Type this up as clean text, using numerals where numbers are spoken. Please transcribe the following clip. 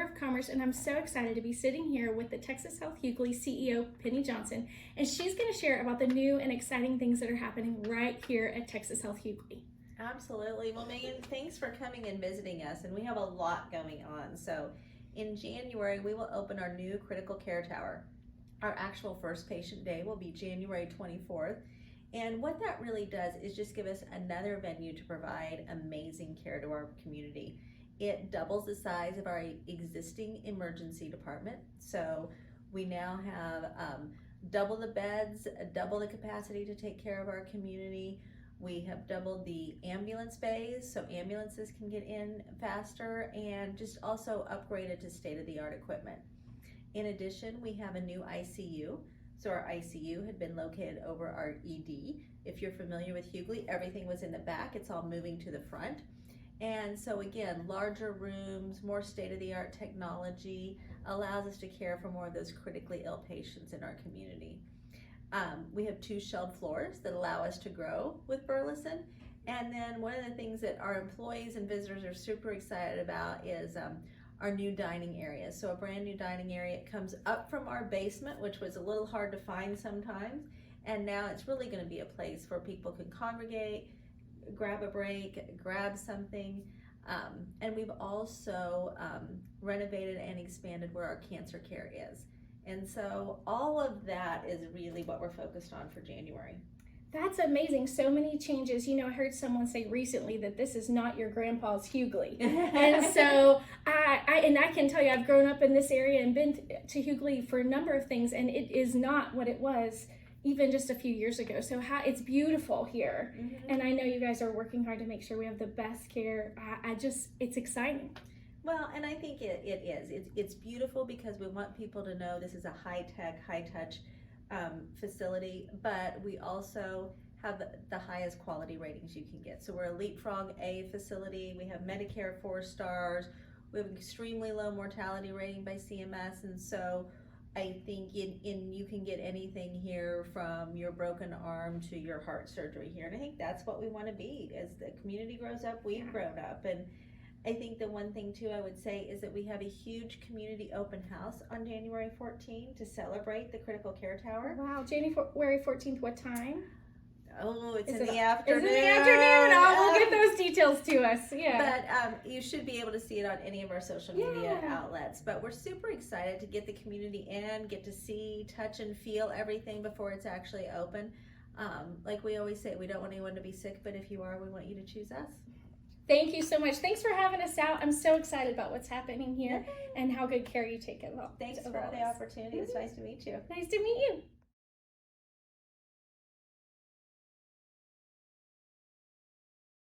of Commerce, and I'm so excited to be sitting here with the Texas Health Huguley CEO, Penny Johnson, and she's going to share about the new and exciting things that are happening right here at Texas Health Huguley. Absolutely. Well, Megan, thanks for coming and visiting us, and we have a lot going on. So in January, we will open our new critical care tower. Our actual first patient day will be January 24th. And what that really does is just give us another venue to provide amazing care to our community. It doubles the size of our existing emergency department. So we now have double the beds, double the capacity to take care of our community. We have doubled the ambulance bays, so ambulances can get in faster, and just also upgraded to state-of-the-art equipment. In addition, we have a new ICU. So our ICU had been located over our ED. If you're familiar with Huguley, everything was in the back. It's all moving to the front. And so again, larger rooms, more state-of-the-art technology allows us to care for more of those critically ill patients in our community. We have 2 shelled floors that allow us to grow with Burleson. And then one of the things that our employees and visitors are super excited about is our new dining area. So a brand new dining area. It comes up from our basement, which was a little hard to find sometimes, and now it's really going to be a place where people can congregate, grab a break, grab something. And we've also renovated and expanded where our cancer care is. And so all of that is really what we're focused on for January. That's amazing. So many changes. You know, I heard someone say recently that this is not your grandpa's Huguley. And so I can tell you, I've grown up in this area and been to Huguley for a number of things, and it is not what it was even just a few years ago. So it's beautiful here. Mm-hmm. And I know you guys are working hard to make sure we have the best care. It's exciting. Well, and I think it is. It's beautiful because we want people to know this is a high-tech, high-touch facility, but we also have the highest quality ratings you can get. So we're a Leapfrog A facility. We have Medicare 4 stars. We have an extremely low mortality rating by CMS, and so I think you can get anything here from your broken arm to your heart surgery here. And I think that's what we want to be. As the community grows up, we've grown up. And I think the one thing too I would say is that we have a huge community open house on January 14th to celebrate the critical care tower. Wow, January 14th, what time? Oh, it's in the afternoon. It's in the afternoon. Oh, we'll get those details to us. Yeah. But you should be able to see it on any of our social media outlets. But we're super excited to get the community in, get to see, touch, and feel everything before it's actually open. Like we always say, we don't want anyone to be sick, but if you are, we want you to choose us. Thank you so much. Thanks for having us out. I'm so excited about what's happening here and how good care you take of all. Thanks for the opportunity. It's nice to meet you. Nice to meet you.